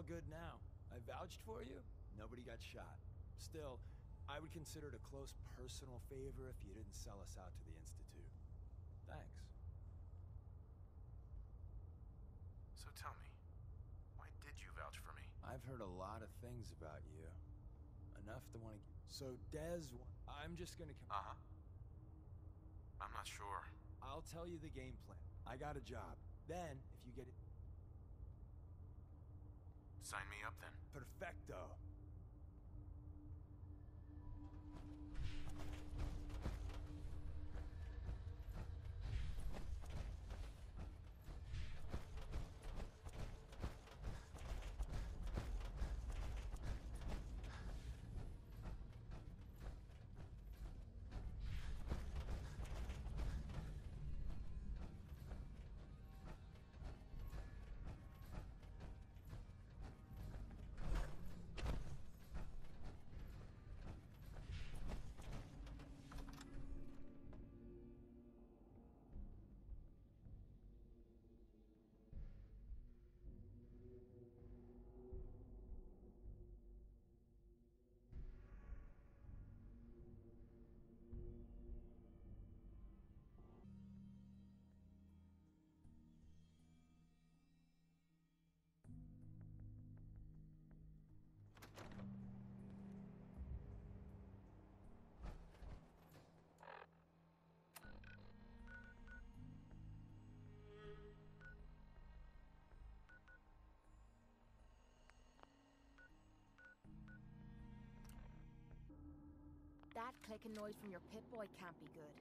all good now. I vouched for you, nobody got shot. Still, I would consider it a close personal favor if you didn't sell us out to the Institute. Thanks. So tell me, why did you vouch for me? I've heard a lot of things about you. Enough to want to... So, Dez... I'm just gonna... Uh-huh. I'm not sure. I'll tell you the game plan. I got a job. Then, if you get it... Sign me up then. Perfecto. That clicking noise from your Pip-Boy can't be good.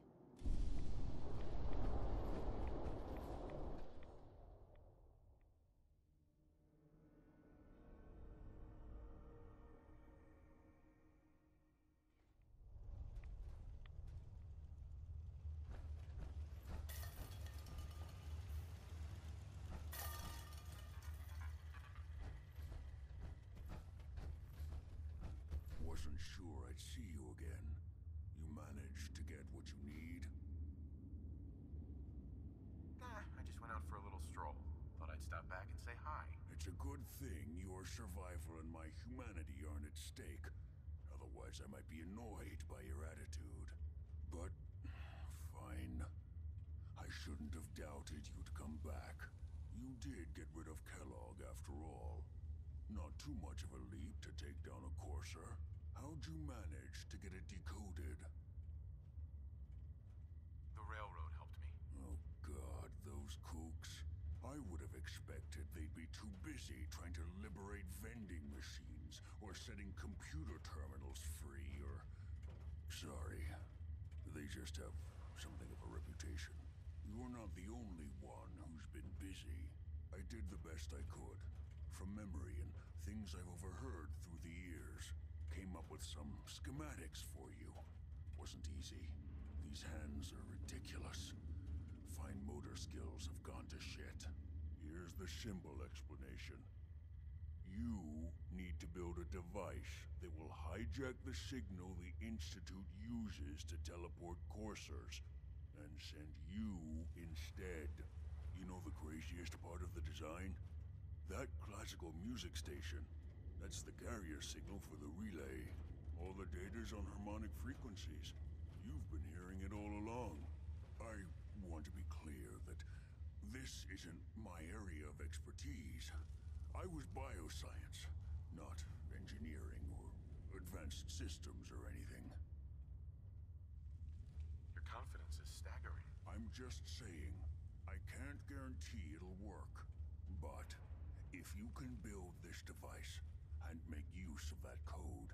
Wasn't sure I'd see you again. You managed to get what you need? I just went out for a little stroll. Thought I'd stop back and say hi. It's a good thing your survival and my humanity aren't at stake. Otherwise, I might be annoyed by your attitude. But, fine. I shouldn't have doubted you'd come back. You did get rid of Kellogg after all. Not too much of a leap to take down a Courser. How'd you manage to get it decoded? The railroad helped me. Oh God, those kooks. I would have expected they'd be too busy trying to liberate vending machines, or setting computer terminals free, or... Sorry. They just have something of a reputation. You're not the only one who's been busy. I did the best I could. From memory and things I've overheard through the years. Came up with some schematics for you. Wasn't easy. These hands are ridiculous. Fine motor skills have gone to shit. Here's the symbol explanation. You need to build a device that will hijack the signal the Institute uses to teleport coursers, and send you instead. You know the craziest part of the design? That classical music station. That's the carrier signal for the relay. All the data's on harmonic frequencies. You've been hearing it all along. I want to be clear that this isn't my area of expertise. I was bioscience, not engineering or advanced systems or anything. Your confidence is staggering. I'm just saying, I can't guarantee it'll work. But if you can build this device and make use of that code,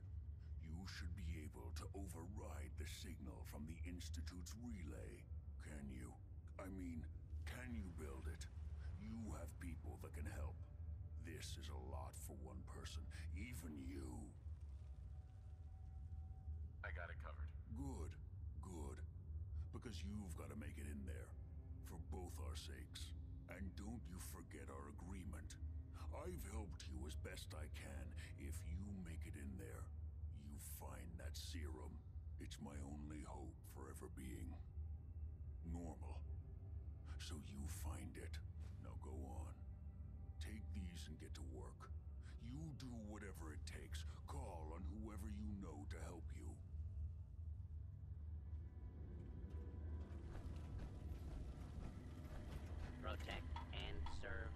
you should be able to override the signal from the Institute's relay. Can you? I mean, can you build it? You have people that can help. This is a lot for one person, even you. I got it covered. Good, good. Because you've got to make it in there. For both our sakes. And don't you forget our agreement. I've helped you as best I can. If you make it in there, you find that serum. It's my only hope for ever being normal. So you find it. Now go on. Take these and get to work. You do whatever it takes. Call on whoever you know to help you. Protect and serve.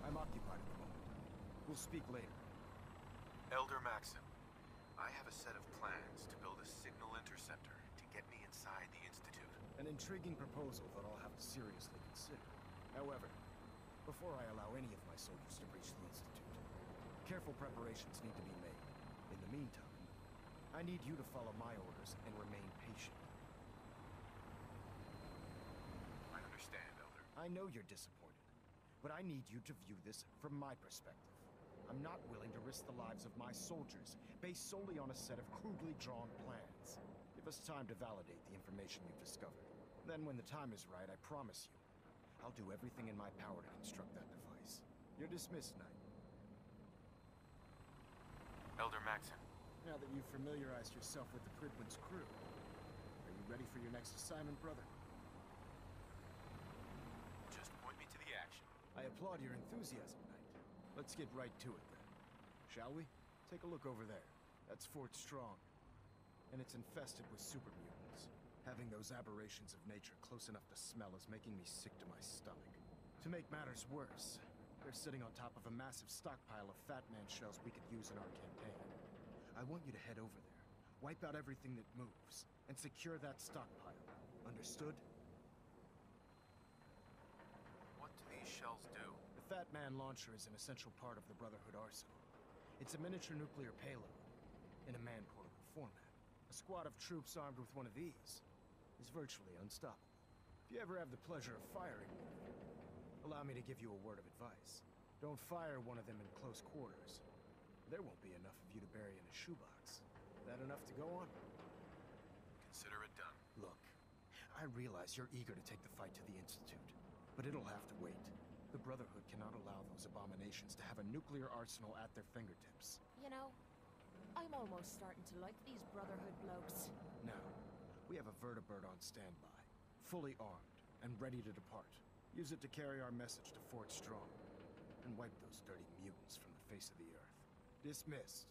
I'm occupied at the moment. We'll speak later. Elder Maxim, I have a set of plans to build a signal interceptor to get me inside the Institute. An intriguing proposal that I'll have to seriously consider. However, before I allow any of my soldiers to breach the Institute, careful preparations need to be made. In the meantime, I need you to follow my orders and remain patient. I understand, Elder. I know you're disappointed, but I need you to view this from my perspective. I'm not willing to risk the lives of my soldiers based solely on a set of crudely drawn plans. Give us time to validate the information you've discovered. Then when the time is right, I promise you, I'll do everything in my power to construct that device. You're dismissed, Knight. Elder Maxim, Now that you've familiarized yourself with the Prydwen's crew, are you ready for your next assignment, brother? just point me to the action. I applaud your enthusiasm, Knight. Let's get right to it, then. Shall we? Take a look over there. That's Fort Strong. And it's infested with super mutants. Having those aberrations of nature close enough to smell is making me sick to my stomach. To make matters worse, they're sitting on top of a massive stockpile of Fat Man shells we could use in our campaign. I want you to head over there, wipe out everything that moves, and secure that stockpile. Understood? What do these shells do? The Fat Man launcher is an essential part of the Brotherhood arsenal. It's a miniature nuclear payload, in a man-portable format. A squad of troops armed with one of these is virtually unstoppable. If you ever have the pleasure of firing one of them, allow me to give you a word of advice. Don't fire one of them in close quarters. There won't be enough of you to bury in a shoebox. That enough to go on? Consider it done. Look, I realize you're eager to take the fight to the Institute, but it'll have to wait. The Brotherhood cannot allow those abominations to have a nuclear arsenal at their fingertips. You know, I'm almost starting to like these Brotherhood blokes. Now, we have a vertibird on standby, fully armed and ready to depart. Use it to carry our message to Fort Strong, and wipe those dirty mutants from the face of the earth. Dismissed.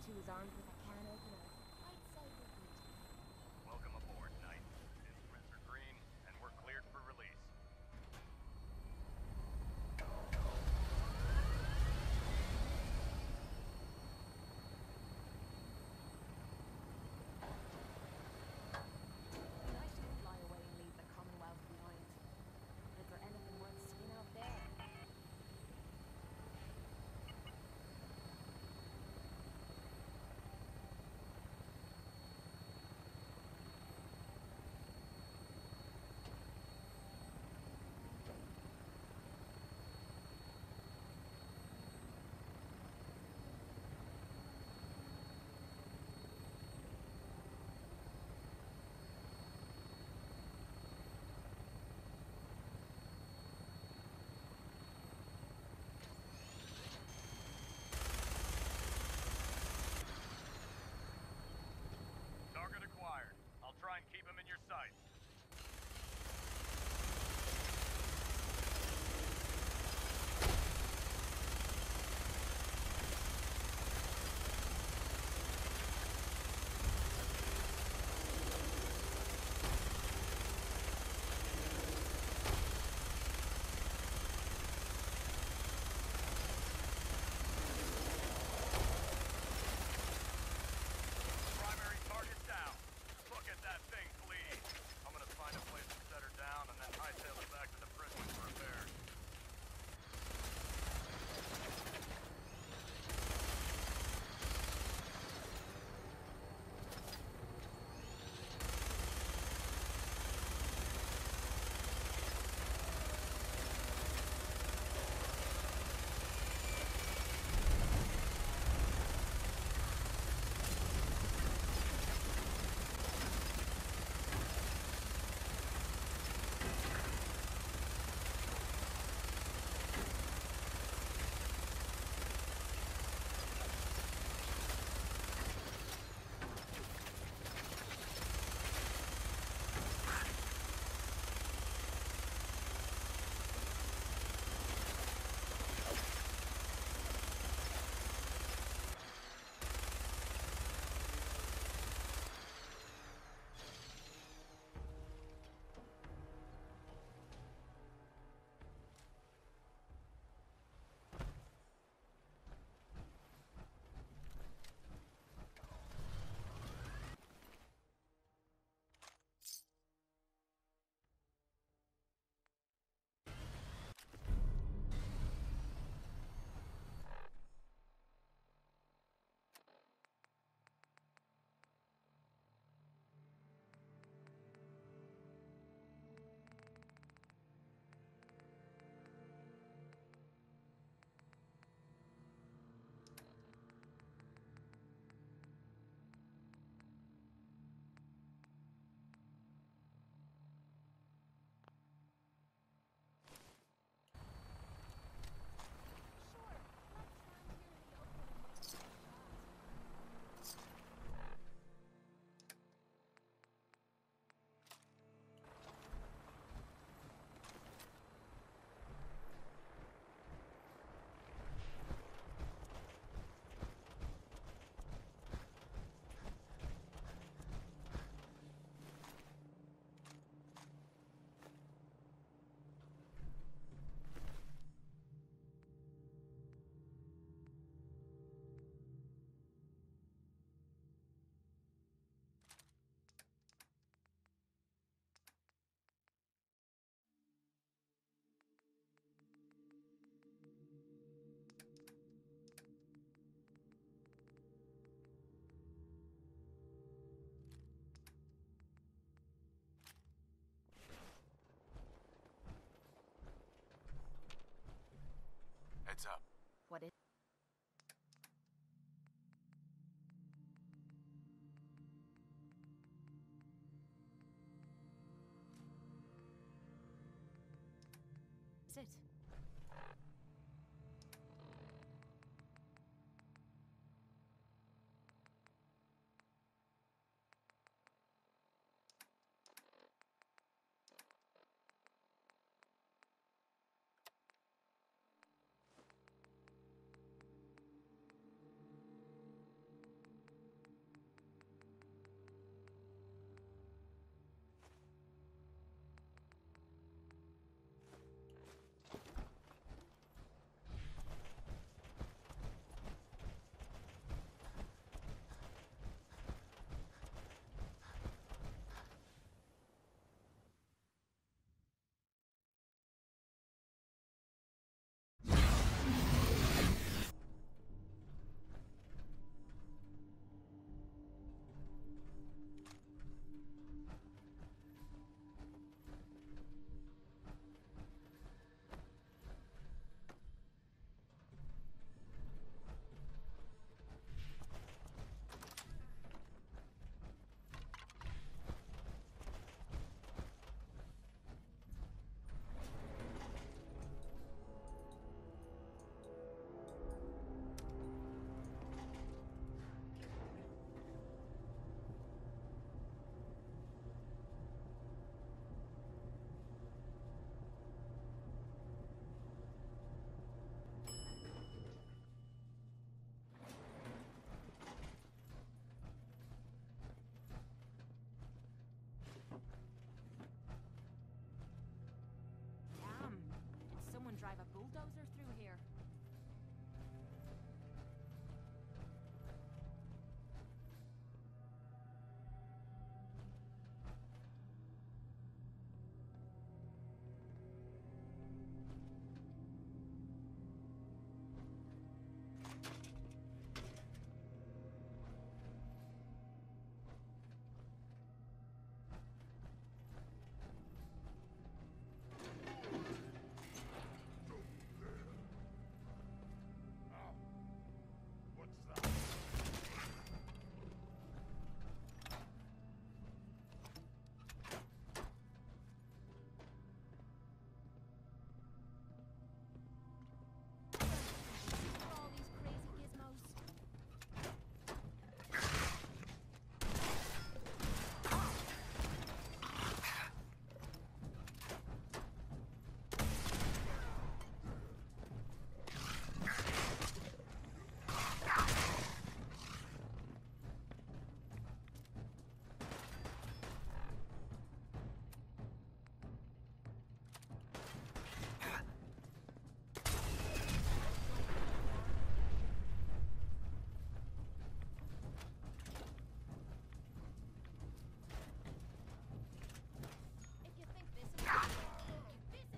She was armed with a can opener. I'd say we're good. Welcome aboard, Knight. Instruments are green, and we're cleared for release. Nice to fly away and leave the Commonwealth behind. But is there anything worth seeing out there? That's it. Damn. Did someone drive a bulldozer through here? All these crazy gizmos. If you think this is gonna be a piece.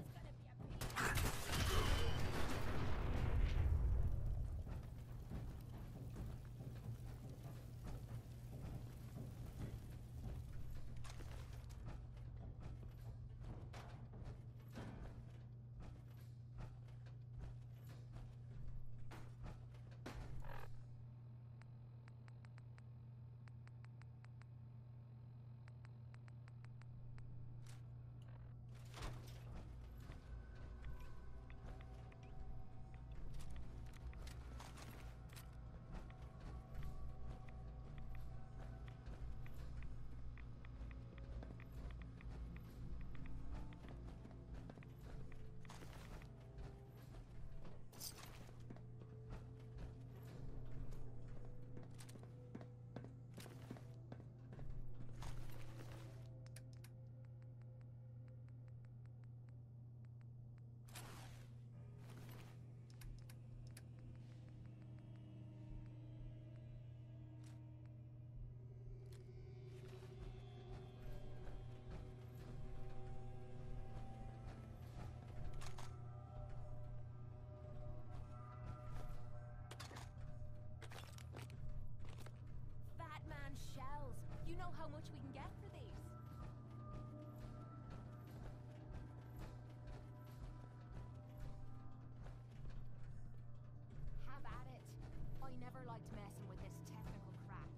Batman shells. You know how much we can get for these? Have at it. I never liked messing with this technical crap.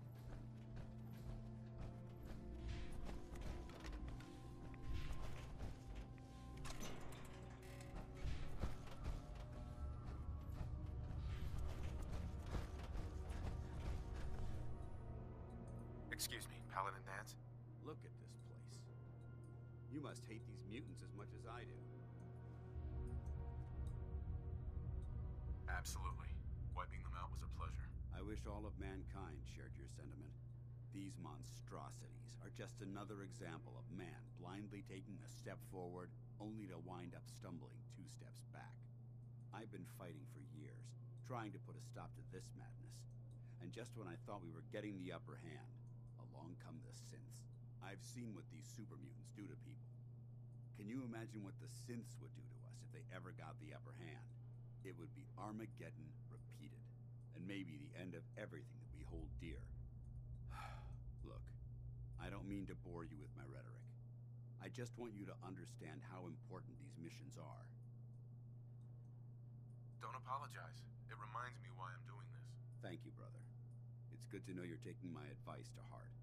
Excuse me, Paladin Danse? Look at this place. You must hate these mutants as much as I do. Absolutely. Wiping them out was a pleasure. I wish all of mankind shared your sentiment. These monstrosities are just another example of man blindly taking a step forward, only to wind up stumbling 2 steps back. I've been fighting for years, trying to put a stop to this madness. And just when I thought we were getting the upper hand, along come the synths. I've seen what these super mutants do to people. Can you imagine what the synths would do to us if they ever got the upper hand? It would be Armageddon repeated, and maybe the end of everything that we hold dear. Look, I don't mean to bore you with my rhetoric. I just want you to understand how important these missions are. Don't apologize. It reminds me why I'm doing this. Thank you, brother. It's good to know you're taking my advice to heart.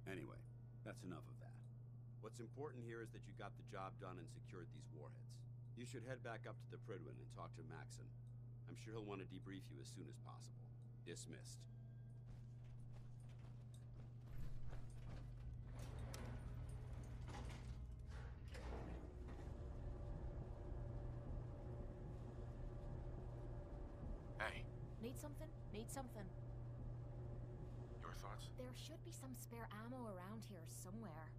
Anyway, that's enough of that. What's important here is that you got the job done and secured these warheads. You should head back up to the Prydwen and talk to Maxon. I'm sure he'll want to debrief you as soon as possible. Dismissed. Hey, Need something? Need something. your thoughts? There should be some spare ammo around here somewhere.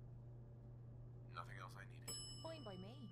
Nothing else I needed. Fine by me.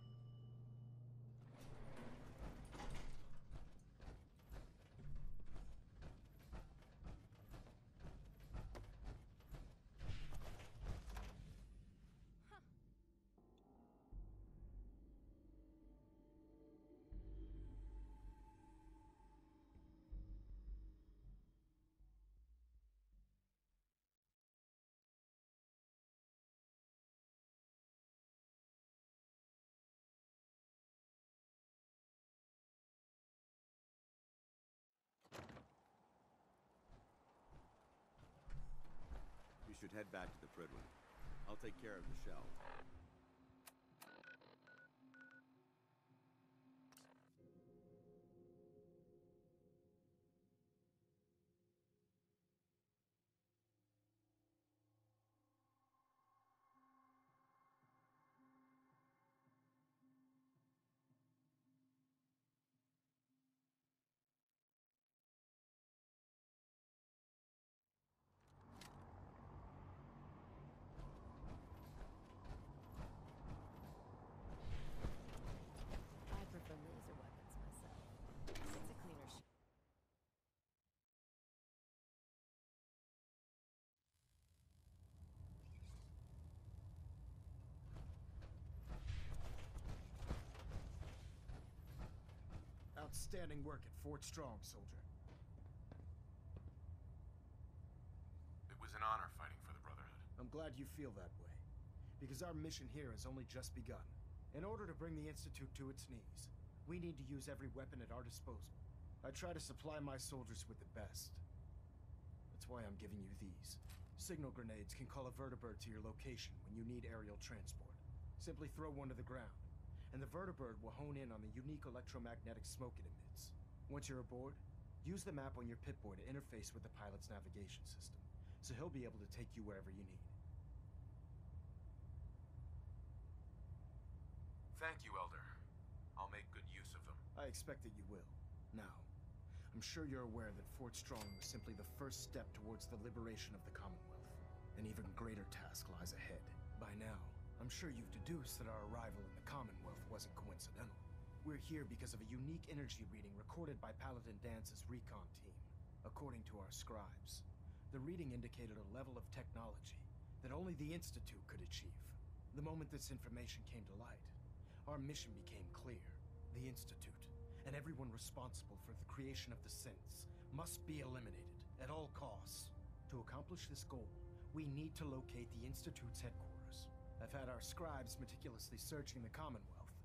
You should head back to the Prydwen. I'll take care of the shell. I prefer laser weapons myself. It's a cleaner Outstanding work at Fort Strong, soldier. It was an honor fighting for the Brotherhood. I'm glad you feel that way, because our mission here has only just begun. In order to bring the Institute to its knees, we need to use every weapon at our disposal. I try to supply my soldiers with the best. That's why I'm giving you these. Signal grenades can call a vertibird to your location when you need aerial transport. Simply throw one to the ground, and the vertibird will hone in on the unique electromagnetic smoke it emits. Once you're aboard, use the map on your Pip-Boy to interface with the pilot's navigation system, so he'll be able to take you wherever you need. Thank you, Elder. I'll make good use of them. I expect that you will. Now, I'm sure you're aware that Fort Strong was simply the first step towards the liberation of the Commonwealth. An even greater task lies ahead. By now, I'm sure you've deduced that our arrival in the Commonwealth wasn't coincidental. We're here because of a unique energy reading recorded by Paladin Danse's recon team. According to our scribes, the reading indicated a level of technology that only the Institute could achieve. The moment this information came to light, our mission became clear. The Institute, and everyone responsible for the creation of the synths, must be eliminated at all costs. To accomplish this goal, we need to locate the Institute's headquarters. I've had our scribes meticulously searching the Commonwealth,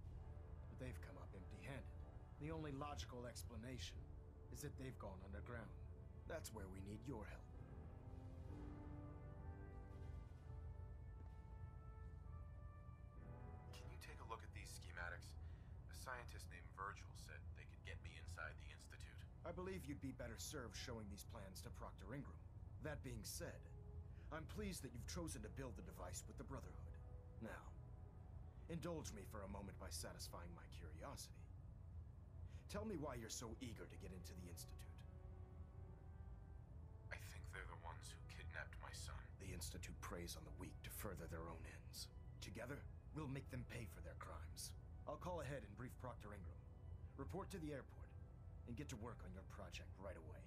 but they've come up empty-handed. The only logical explanation is that they've gone underground. That's where we need your help. Can you take a look at these schematics? A scientist named Virgil said they could get me inside the Institute. I believe you'd be better served showing these plans to Proctor Ingram. That being said, I'm pleased that you've chosen to build the device with the Brotherhood. Now, indulge me for a moment by satisfying my curiosity. Tell me why you're so eager to get into the Institute. I think they're the ones who kidnapped my son. The Institute preys on the weak to further their own ends. Together, we'll make them pay for their crimes. I'll call ahead and brief Proctor Ingram. Report to the airport, and get to work on your project right away.